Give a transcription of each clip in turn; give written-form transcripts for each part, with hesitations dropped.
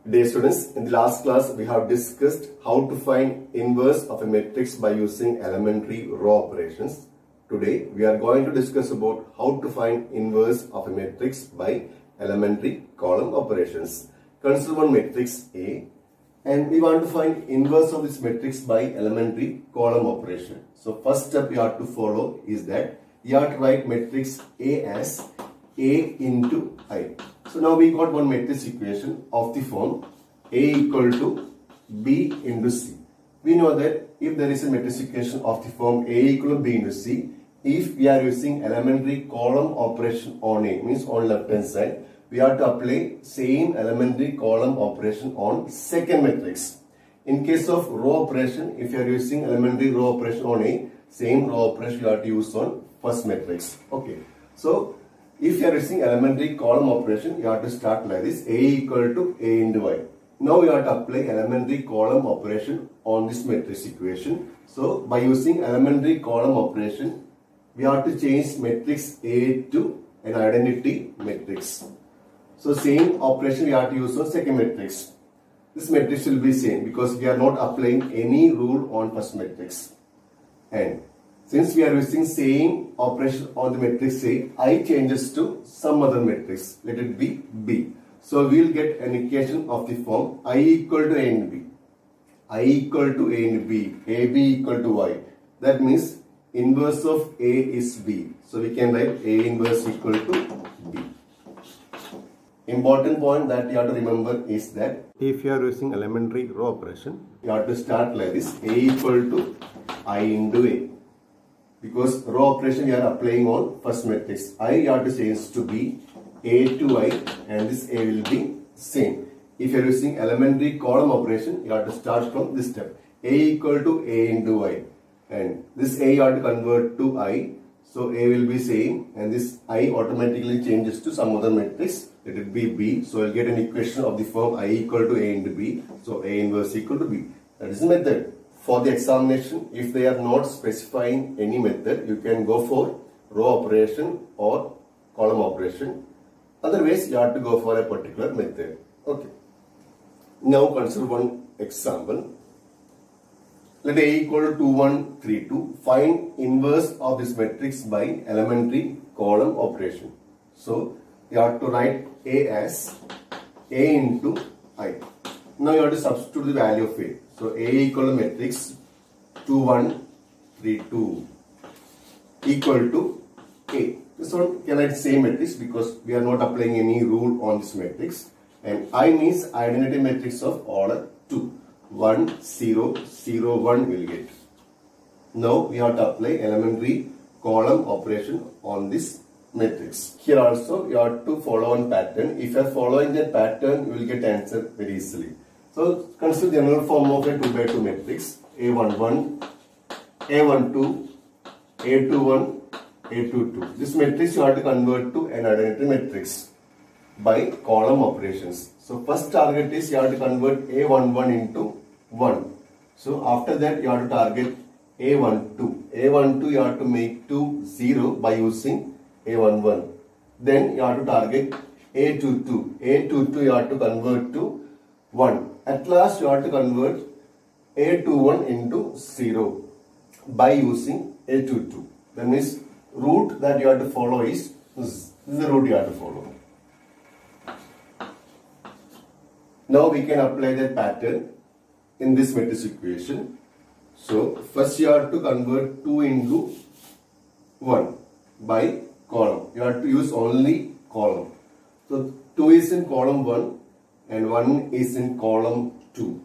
Dear students, in the last class we have discussed how to find inverse of a matrix by using elementary row operations. Today we are going to discuss about how to find inverse of a matrix by elementary column operations. Consider one matrix A and we want to find inverse of this matrix by elementary column operation. So first step you have to follow is that you have to write matrix A as A into I. So now we got one matrix equation of the form A equal to B into C. We know that if there is a matrix equation of the form A equal to B into C, if we are using elementary column operation on A, means on left hand side, we have to apply same elementary column operation on second matrix. In case of row operation, if you are using elementary row operation on A, same row operation you have to use on first matrix. Okay. So if you are using elementary column operation, you have to start like this: A equal to A into Y. Now you have to apply elementary column operation on this matrix equation. So by using elementary column operation, we have to change matrix A to an identity matrix. So same operation we have to use on second matrix. This matrix will be same because we are not applying any rule on first matrix. And since we are using same operation on the matrix A, I changes to some other matrix. Let it be B. So we will get an equation of the form I equal to A and B. I equal to A and B. AB equal to Y. That means inverse of A is B. So we can write A inverse equal to B. Important point that you have to remember is that if you are using elementary row operation, you have to start like this: A equal to I into A. Because row operation you are applying on first matrix. I you have to change to B, A to I, and this A will be same. If you are using elementary column operation, you have to start from this step: A equal to A into I, and this A you have to convert to I. So A will be same, and this I automatically changes to some other matrix. Let it be B. So I'll get an equation of the form I equal to A into B. So A inverse equal to B. That is the method. For the examination, if they are not specifying any method, you can go for row operation or column operation. Otherwise, you have to go for a particular method. Okay. Now consider one example. Let A equal to 2, 1, 3, 2. Find inverse of this matrix by elementary column operation. So you have to write A as A into I. Now you have to substitute the value of A. So A equal to matrix 2, 1, 3, 2 equal to A. This one can write same matrix because we are not applying any rule on this matrix. And I means identity matrix of order 2. 1, 0, 0, 1 will get. Now we have to apply elementary column operation on this matrix. Here also you have to follow one pattern. If you are following that pattern, you will get answer very easily. So consider general form of a 2 by 2 matrix: A11, A12, A21, A22. This matrix you have to convert to an identity matrix by column operations. So first target is you have to convert A11 into 1. So after that you have to target A12. A12 you have to make to 0 by using A11. Then you have to target A22. A22 you have to convert to 1. At last you have to convert A21 into 0 by using A22. That means route that you have to follow is this is the route you have to follow. Now we can apply that pattern in this matrix equation. So first you have to convert 2 into 1 by column. You have to use only column. So 2 is in column 1 and 1 is in column 2.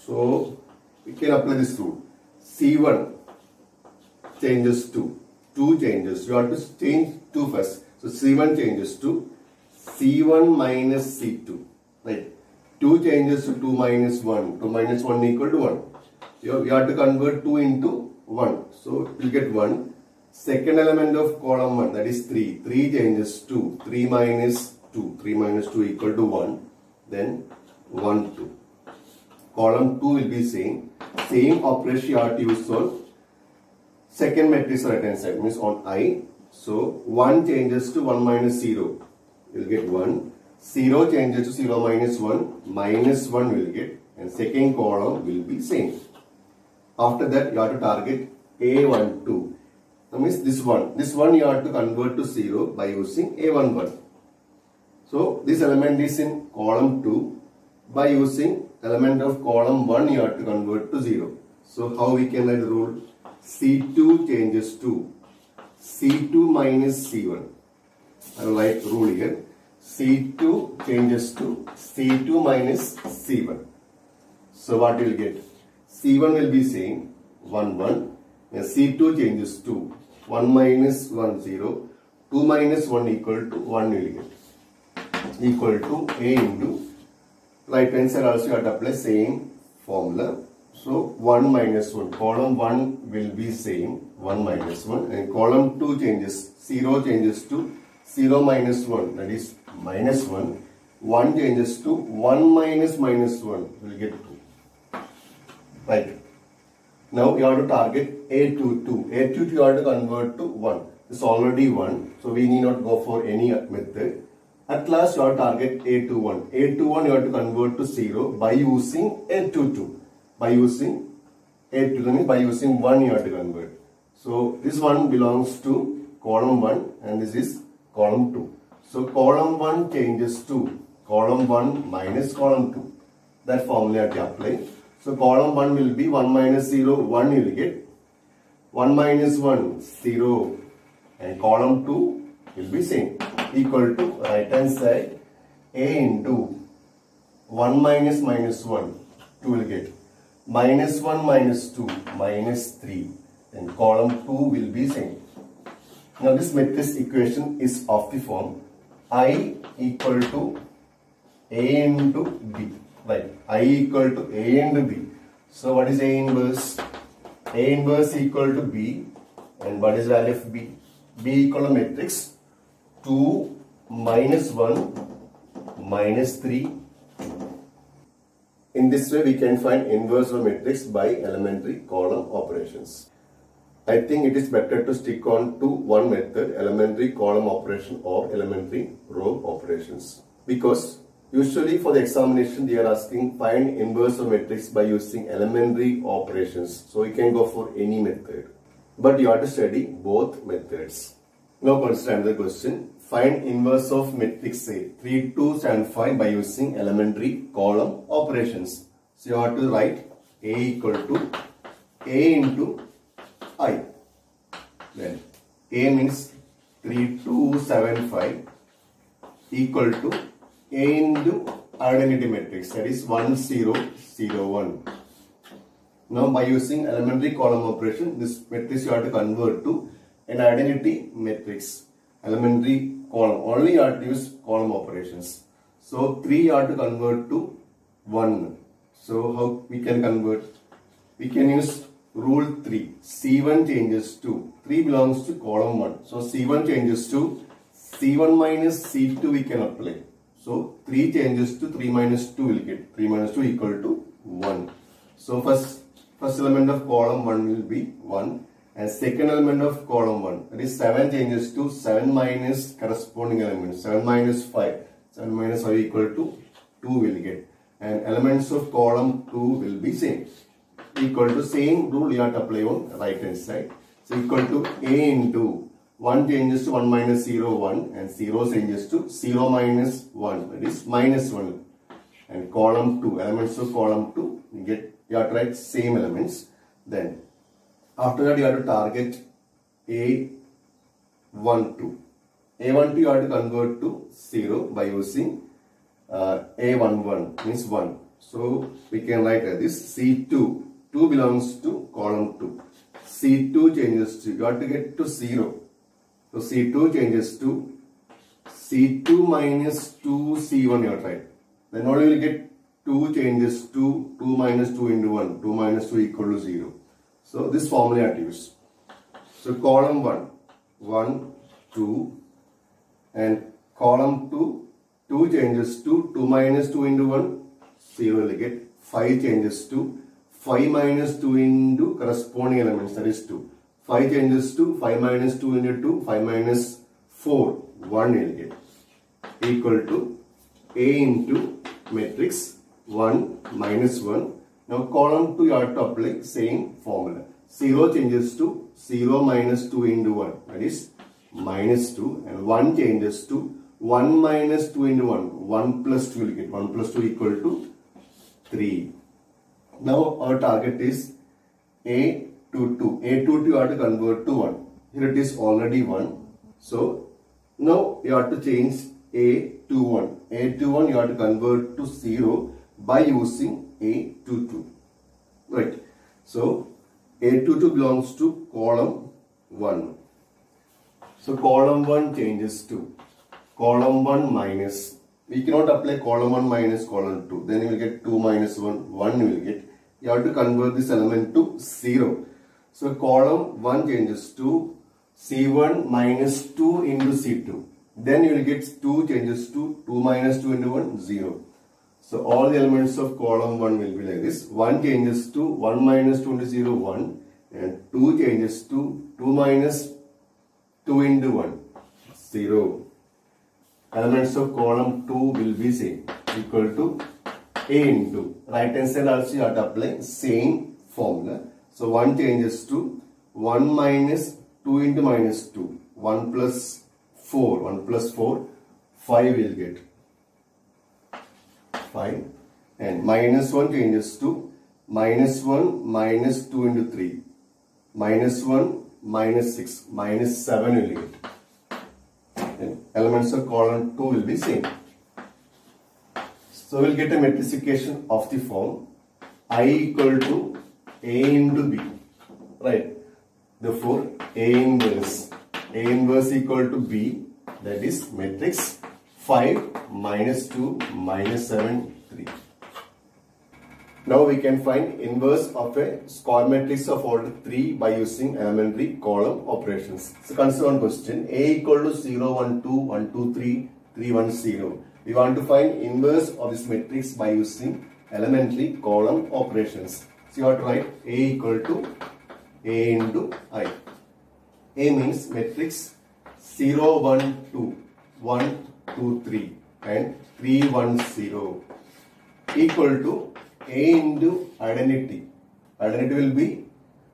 So we can apply this rule. C1 changes to 2 changes. You have to change 2 first. So C1 changes to C1 minus C2. Right. 2 changes to 2 minus 1. 2 minus 1 equal to 1. You have to convert 2 into 1. So you will get 1. Second element of column 1, that is 3. 3 changes to 3 minus 2. 3 minus 2 equal to 1. Then 1, 2. Column 2 will be same. Same operation you have to use on second matrix right hand side, means on I. So 1 changes to 1 minus 0. You will get 1. 0 changes to 0 minus 1, minus 1 will get, and second column will be same. After that, you have to target A12. That means this one you have to convert to 0 by using A11. So this element is in column 2. By using element of column 1, you have to convert to 0. So how we can write the rule? C2 changes to C2 minus C1. I will write rule here. C2 changes to C2 minus C1. So what you will get? C1 will be same, 1, 1. And C2 changes to 1 minus 1, 0. 2 minus 1 equal to 1 will get. Equal to A into right hand side also you have to apply same formula. So 1 minus 1, column 1 will be same, 1 minus 1, and column 2 changes, 0 changes to 0 minus 1, that is minus 1, 1 changes to 1 minus minus 1, will get 2. Right. Now you have to target A22. A22 you have to convert to 1. It's already 1, so we need not go for any method. At last you have to target A21. A21 you have to convert to 0 by using A22. By using A2, that means by using 1 you have to convert. So this one belongs to column 1 and this is column 2. So column 1 changes to column 1 minus column 2. That formula to apply. So column 1 will be 1 minus 0, 1 you will get. 1 minus 1, 0. And column 2 will be same. Equal to right hand side A into 1 minus minus 1, 2 will get. Minus 1 minus 2, minus 3. And column 2 will be same. Now this matrix equation is of the form I equal to A into B. Right. I equal to A into B. So what is A inverse? A inverse equal to B. And what is value of B? B equal to matrix 2 minus 1 minus 3. In this way we can find inverse of matrix by elementary column operations. I think it is better to stick on to one method, elementary column operation or elementary row operations. Because usually for the examination they are asking find inverse of matrix by using elementary operations. So you can go for any method. But you have to study both methods. Now consider another question. Find inverse of matrix A 3, 2, 7, 5 by using elementary column operations. So you have to write A equal to A into I. Then A means 3, 2, 7, 5 equal to A into identity matrix, that is 1, 0, 0, 1. Now by using elementary column operation, this matrix you have to convert to an identity matrix. Elementary column, only you have to use column operations. So 3 you have to convert to 1. So how we can convert? We can use rule 3. C1 changes to, 3 belongs to column 1. So C1 changes to C1 minus C2 we can apply. So 3 changes to 3 minus 2 will get. 3 minus 2 equal to 1. So first element of column 1 will be 1. And second element of column 1, that is 7 changes to 7 minus corresponding element. 7 minus 5. 7 minus 5 equal to 2 will get. And elements of column 2 will be same. Equal to same rule you have to apply on right hand side. So equal to A into 1 changes to 1 minus 0, 1. And 0 changes to 0 minus 1. That is minus 1. And column 2, elements of column 2, you have to write same elements. Then after that you have to target A12. A12 you have to convert to 0 by using A11 means 1. So we can write as this C2. 2 belongs to column 2. C2 changes to, you have to get to 0. So C2 changes to C2 minus 2 C1 you have to write. Then only you will get 2 changes to 2 minus 2 into 1. 2 minus 2 equal to 0. So this formula you have to use. So column 1, 1, 2 and column 2, 2 changes to 2 minus 2 into 1, 0 will get. 5 changes to 5 minus 2 into corresponding elements, that is 2. 5 changes to 5 minus 2 into 2, 5 minus 4, 1 will get. Equal to A into matrix 1 minus 1. Now column 2 you have to apply same formula. 0 changes to 0 minus 2 into 1, that is minus 2, and 1 changes to 1 minus 2 into 1, 1 plus 2 will get 1 plus 2 equal to 3. Now our target is A to 2. A to 2 you have to convert to 1. Here it is already 1. So now you have to change A to 1. A to 1 you have to convert to 0 by using A to 2. Right. So A to 2 belongs to column 1. So column 1 changes to column 1 minus. We cannot apply column 1 minus column 2. Then you will get 2 minus 1. 1 you will get. You have to convert this element to 0. So column 1 changes to C1 minus 2 into C2. Then you will get 2 changes to 2 minus 2 into 1, 0. So all the elements of column 1 will be like this. 1 changes to 1 minus 2 into 0, 1. And 2 changes to 2 minus 2 into 1, 0. Elements of column 2 will be same, equal to A into. Right hand side also you have to apply same formula. So 1 changes to 1 minus 2 into minus 2. 1 plus 4. 1 plus 4. 5 will get. 5. And minus 1 changes to minus 1 minus 2 into 3. Minus 1 minus 6. Minus 7 will get. And elements of column 2 will be same. So we'll get a matrification of the form I equal to A into B. Right. Therefore, A inverse equal to B, that is matrix 5 minus 2 minus 7 3. Now we can find inverse of a square matrix of order 3 by using elementary column operations. So consider one question. A equal to 0 1 2 1 2 3 3 1 0. We want to find inverse of this matrix by using elementary column operations. So you have to write A equal to A into I. A means matrix 0 1 2 1 2 3 and 3 1 0 equal to A into identity. Identity will be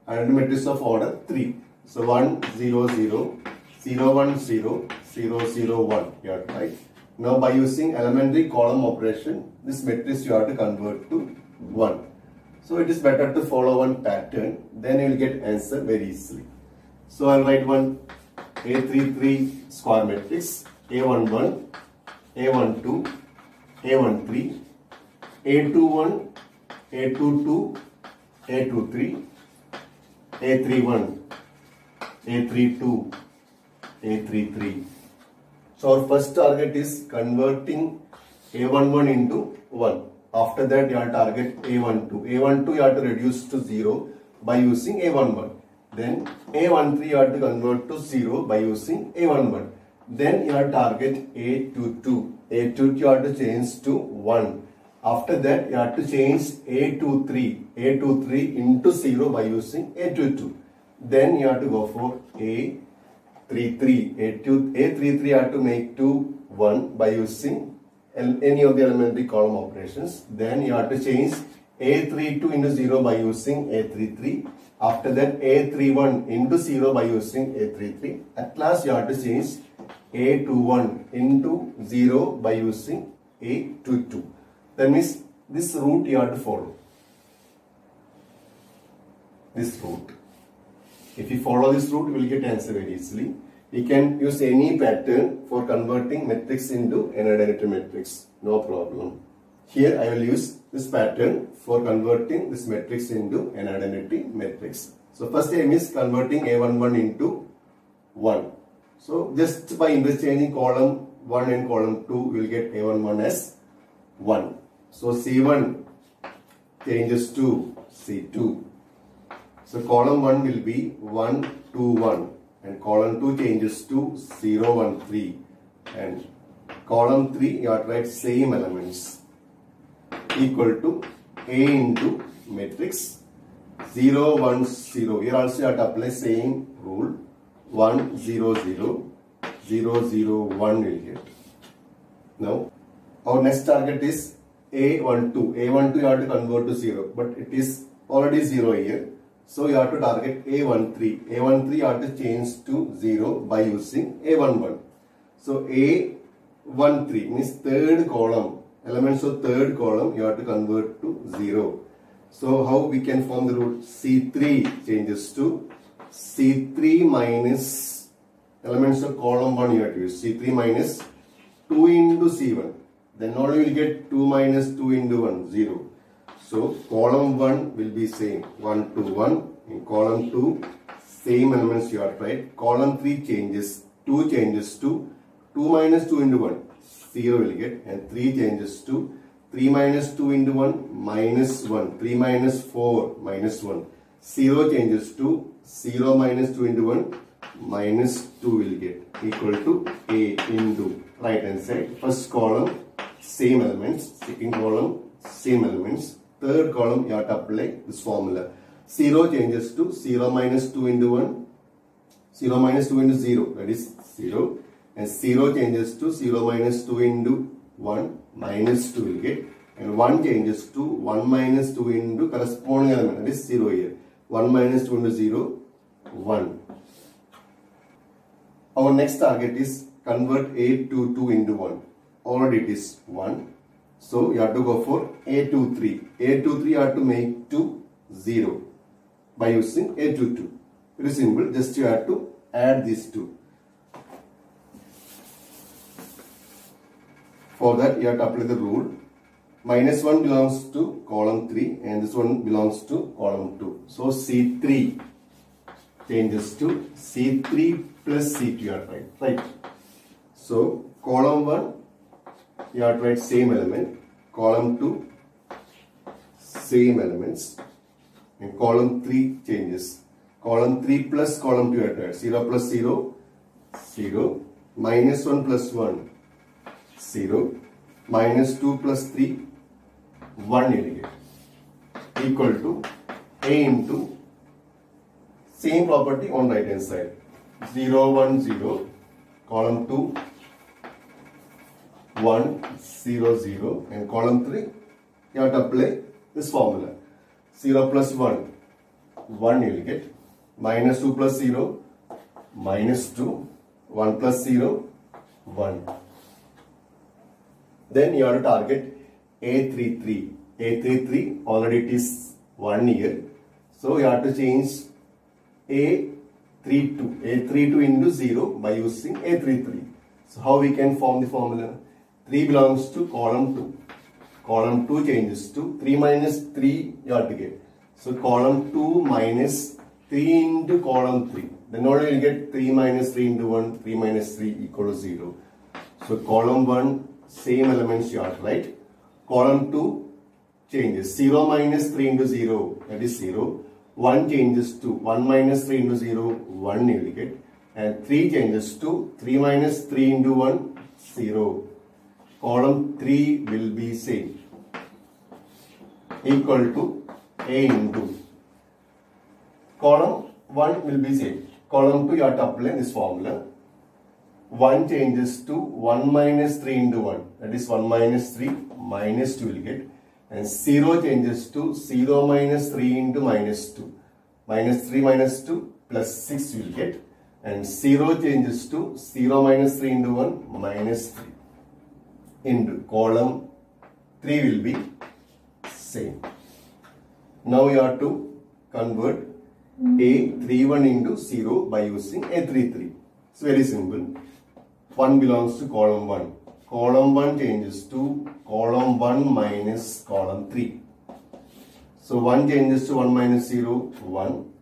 identity matrix of order 3. So 1 0 0 0 1 0 0 0 1. You have to write. Now by using elementary column operation, this matrix you have to convert to 1. So it is better to follow one pattern, then you will get answer very easily. So I will write one A33 square matrix, A11, A12, A13, A21, A22, A23, A31, A32, A33. So our first target is converting A11 into 1. After that you have to target A12. A12 you have to reduce to 0 by using A11. Then A13 you have to convert to 0 by using A11. Then you have to target A22. A22 you have to change to 1. After that you have to change A23. A23 into 0 by using A22. Then you have to go for A33. A33 you have to make to 1 by using any of the elementary column operations. Then you have to change A32 into 0 by using A33. After that A31 into 0 by using A33. At last you have to change A21 into 0 by using A22. That means this route you have to follow. This route. If you follow this route, you will get answer very easily. You can use any pattern for converting matrix into an identity matrix. No problem. Here I will use this pattern for converting this matrix into an identity matrix. So first aim is converting A11 into 1. So just by interchanging column 1 and column 2, we will get A11 as 1. So C1 changes to C2. So column 1 will be 1, 2, 1. And column 2 changes to 0, 1, 3. And column 3, you have to write same elements. Equal to A into matrix 0, 1, 0. Here also you have to apply same rule. 1, 0, 0, 0, 0, 1 will get. Now, Our next target is A12. A12 you have to convert to 0, but it is already 0 here. So you have to target A13. A13 you have to change to 0 by using A11. So A13 means third column, elements of third column you have to convert to 0. So how we can form the rule? C3 changes to C3 minus elements of column 1 you have to use. C3 minus 2 into C1. Then only you will get 2 minus 2 into 1, 0. So column 1 will be same, 1 to 1. In column 2, same elements you have to write. Column 3 changes, 2 changes to 2 minus 2 into 1, 0 will get. And 3 changes to 3 minus 2 into 1, minus 1. 3 minus 4, minus 1. 0 changes to 0 minus 2 into 1, minus 2 will get. Equal to A into right hand side. First column, same elements. Second column, same elements. Third column, you have to apply this formula. 0 changes to 0 minus 2 into 1. 0 minus 2 into 0, that is 0. And 0 changes to 0 minus 2 into 1, minus 2 will get. And 1 changes to 1 minus 2 into corresponding element, that is 0 here. 1 minus 2 into 0, 1. Our next target is convert A22 into 1. Already it is 1. So you have to go for A23. A23 you have to make to 0 by using A22. Very simple, just you have to add these two. For that you have to apply the rule. Minus 1 belongs to column 3 and this one belongs to column 2. So C3 changes to C3 plus C2 you have to write, right? So column 1 you have to write same element, column 2 same elements, and column 3 changes. Column 3 plus column 2 you have to write 0 plus 0, 0, minus 1 plus 1, 0, minus 2 plus 3, 1 you will get, equal to A into same property on right hand side, 0, 1, 0, column 2, 1, 0, 0, and column 3, you have to apply this formula. 0 plus 1, 1 you will get, minus 2 plus 0, minus 2, 1 plus 0, 1. Then you have to target A33. A33 already it is 1 here. So you have to change A32. A32 into 0 by using A33. So how we can form the formula? 3 belongs to column 2. Column 2 changes to 3 minus 3 you have to get. So column 2 minus 3 into column 3. Then only you will get 3 minus 3 into 1. 3 minus 3 equal to 0. So column 1 same elements you have to write. Column 2 changes. 0 minus 3 into 0, that is 0. 1 changes to 1 minus 3 into 0, 1 you will get. And 3 changes to 3 minus 3 into 1, 0. Column 3 will be same. Equal to A into. Column 1 will be same. Column 2 you have to apply this formula. 1 changes to 1 minus 3 into 1. That is 1 minus 3, minus 2 will get. And 0 changes to 0 minus 3 into minus 2. Minus 3 minus 2 plus 6 will get. And 0 changes to 0 minus 3 into 1, minus 3. Into column 3 will be same. Now you have to convert A31 into 0 by using A33. It's very simple. 1 belongs to column 1. Column 1 changes to column 1 minus column 3. So 1 changes to 1 minus 0, 1.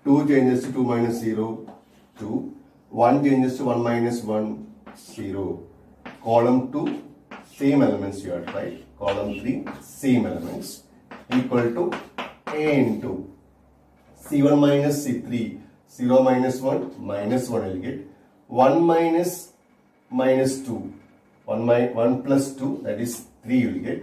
2 changes to 2 minus 0, 2. 1 changes to 1 minus 1, 0. Column 2, same elements you have to write. Column 3, same elements. Equal to A into C1 minus C3. 0 minus 1, minus 1 will get. 1 minus 2. 1 plus 2, that is 3 you will get.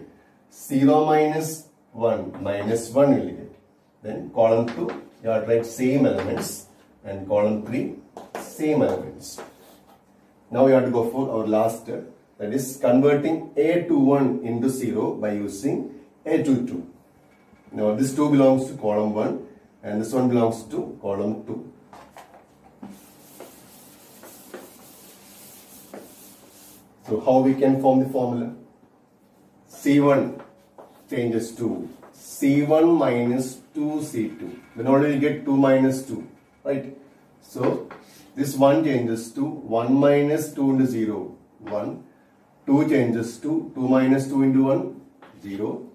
0 minus 1, minus 1 you will get. Then column 2, you have to write same elements. And column 3, same elements. Now we have to go for our last step. That is converting A21 into 0 by using A22. Now this 2 belongs to column 1 and this one belongs to column 2. So how we can form the formula? C1 changes to C1 minus 2C2. Then only you get 2 minus 2, right? So this 1 changes to 1 minus 2 into 0, 1. 2 changes to 2 minus 2 into 1, 0.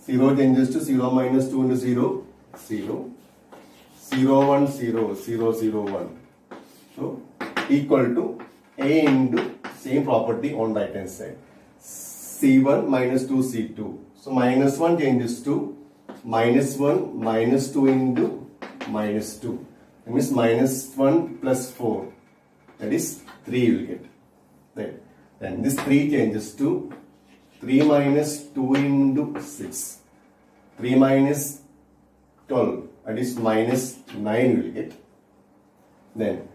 0 changes to 0 minus 2 into 0, 0. 0, 1, 0, 0, 0, 1. So equal to A into same property on right hand side. C1 minus 2C2. So minus 1 changes to minus 1 minus 2 into minus 2. That means minus 1 plus 4. That is 3 you will get. Right. Then this 3 changes to 3 minus 2 into 6. 3 minus 12. That is minus 9 you will get. Then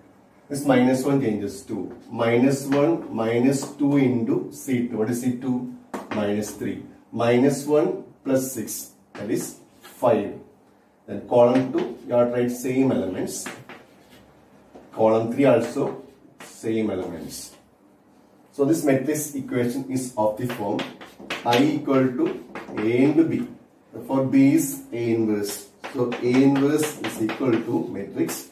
this minus 1 changes to minus 1 minus 2 into C2. What is C2? Minus 3. Minus 1 plus 6. That is 5. Then column 2, you have to write same elements. Column 3 also same elements. So this matrix equation is of the form I equal to A into B. For B is A inverse. So A inverse is equal to matrix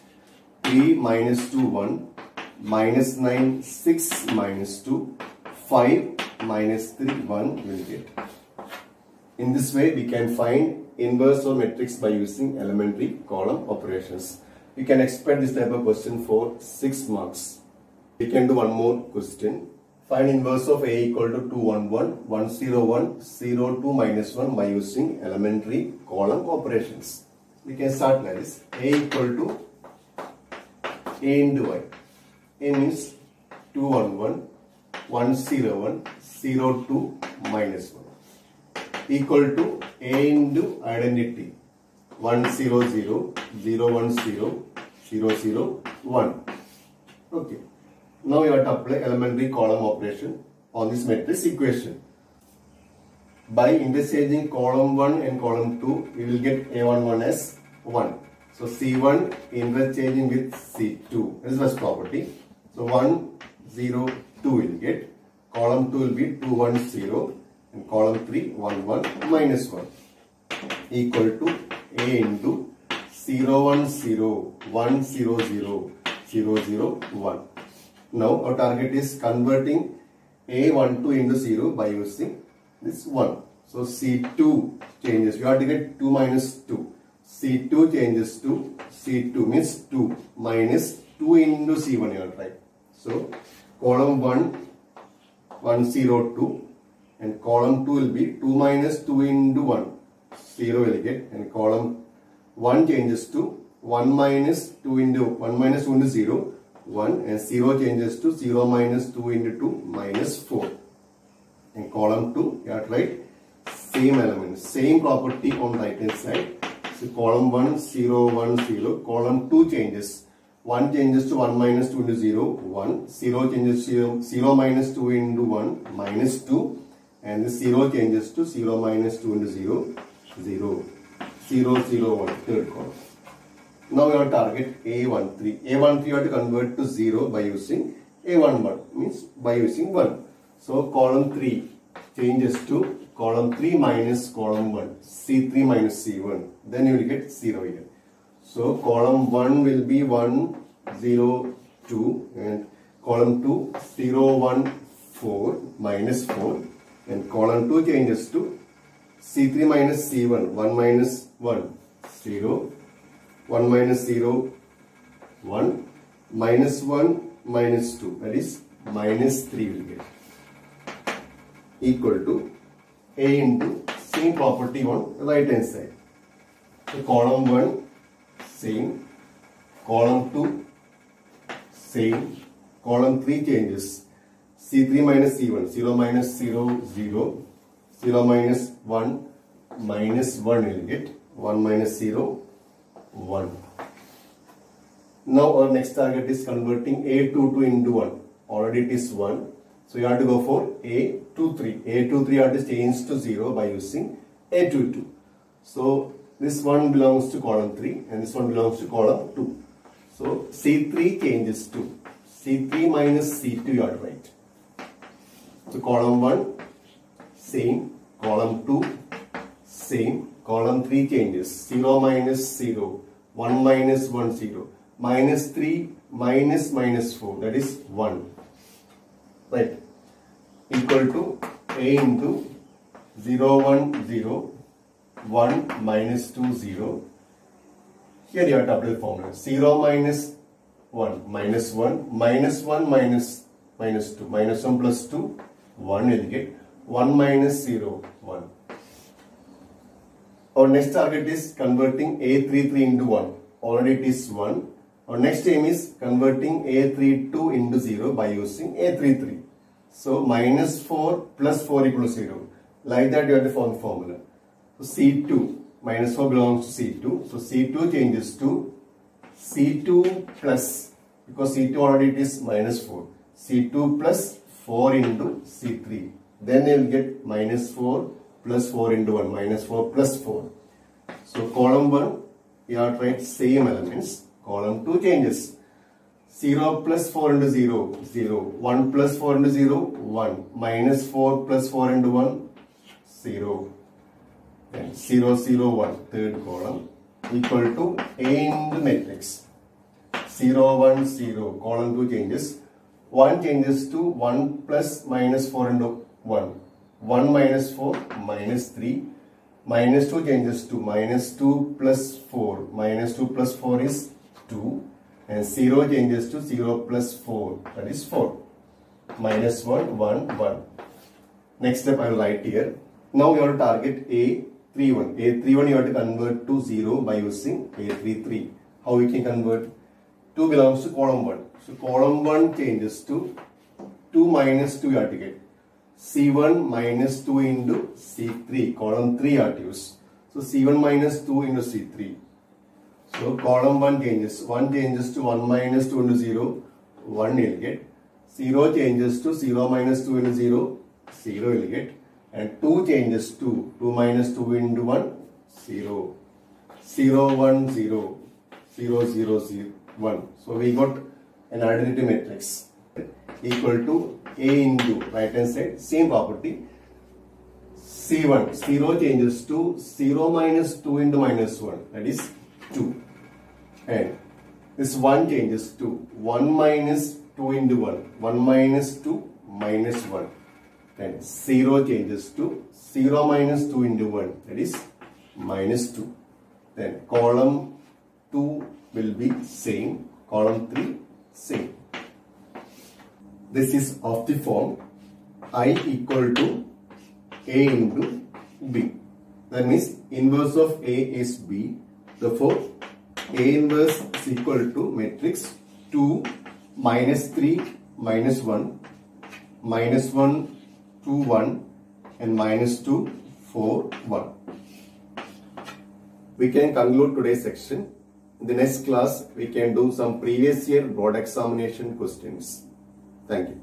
3 minus 2 1 minus 9 6 minus 2 5 minus 3 1 will get. In this way we can find inverse or matrix by using elementary column operations. We can expect this type of question for 6 marks. We can do one more question. Find inverse of A equal to 2 1 1 1 0 1 0 2 minus 1 by using elementary column operations. We can start like this. A equal to A into Y. A means 2 1 1 1 0 1 0 2 minus 1 equal to A into identity 1 0 0 0 1 0 0 0 1. Okay. Now you have to apply elementary column operation on this matrix equation. By interchanging column 1 and column 2, we will get A11 as 1. So C1 interchanging with C2. This is first property. So 1 0 2 will get. Column 2 will be 2 1 0 and column 3 1 1 minus 1 equal to A into 0 1 0 1 0 0 0 0 1. Now our target is converting A12 into 0 by using this 1. So C2 changes. You have to get 2 minus 2. C2 changes to C2 means 2 minus 2 into C1 you have to write. So column 1 1 0 2 and column 2 will be 2 minus 2 into 1 0 will get, and column 1 changes to 1 minus 2 into 1 minus 2 into 0 1 and 0 changes to 0 minus 2 into 2 minus 4. In column 2 you have to write same elements, same property on right hand side. So column 1 0 1 0, column 2 changes. 1 changes to 1 minus 2 into 0 1, 0 changes to 0 minus 2 into 1 minus 2, and the 0 changes to 0 minus 2 into 0 0 0 0 1, third column. Now we have target A13. A13 you have to convert to 0 by using A11, means by using 1. So column 3 changes to column 3 minus column 1, C3 minus C1. Then you will get 0 here. So column 1 will be 1 0 2 and column 2 0 1 4 minus 4, and column 2 changes to C3 minus C1, 1 minus 1 0 1 minus 0 1 minus 1 minus 2, that is minus 3 will get, equal to A into same property on the right hand side. So column 1 same, column 2 same, column 3 changes, C3 minus C1, 0 minus 0 0 0 minus 1 minus 1 will get, 1 minus 0 1. Now our next target is converting A22 into 1. Already it is 1. So you have to go for A23. A23 you have to change to 0 by using A22. So this one belongs to column 3 and this one belongs to column 2. So C3 changes to C3 minus C2 you have to write. So column 1 same, column 2 same, column 3 changes 0 minus 0, 1 minus 1 0, minus 3 minus minus 4 that is 1, right, equal to A into 0 1 0, 1 minus 2 0. Here you have double formula 0 minus 1 minus 1 minus 1 minus minus 2 minus 1 plus 2 1 will get 1 minus 0 1. Our next target is converting A33 into 1. Already it is 1. Our next aim is converting A32 into 0 by using A33. So minus 4 plus 4 equals 0. Like that you have to form the formula. So C2 minus 4 belongs to C2. So C2 changes to C2 plus, because C2 already it is minus 4. C2 plus 4 into C3. Then you will get minus 4 plus 4 into 1. Minus 4 plus 4. So column 1 you have to write same elements. Column 2 changes. 0 plus 4 into 0, 0. 1 plus 4 into 0, 1. Minus 4 plus 4 into 1, 0. Then 0, 0, 1. Third column equal to A in the matrix. 0, 1, 0. Column 2 changes. 1 changes to 1 plus minus 4 into 1. 1 minus 4 minus 3. Minus 2 changes to minus 2 plus 4. Minus 2 plus 4 is 2. And 0 changes to 0 plus 4. That is 4. Minus 1, 1, 1. Next step I will write here. Now you have to target A31. A31 you have to convert to 0 by using A33. How we can convert? 2 belongs to column 1. So column 1 changes to 2 minus 2 you have to get. C1 minus 2 into C3. Column 3 you have to use. So C1 minus 2 into C3. So column 1 changes. 1 changes to 1 minus 2 into 0. 1 will get. 0 changes to 0 minus 2 into 0. 0 will get. And 2 changes to 2 minus 2 into 1. 0. 0, 1, 0. 0, 0, 0, 1. So we got an identity matrix equal to A into right hand side. Same property. C1. 0 changes to 0 minus 2 into minus 1. That is 2. And this 1 changes to 1 minus 2 into 1. 1 minus 2 minus 1. Then 0 changes to 0 minus 2 into 1. That is minus 2. Then column 2 will be same. Column 3 same. This is of the form I equal to A into B. That means inverse of A is B. Therefore, A inverse is equal to matrix 2 minus 3 minus 1 minus 1 2 1 and minus 2 4 1. We can conclude today's section. In the next class, we can do some previous year board examination questions. Thank you.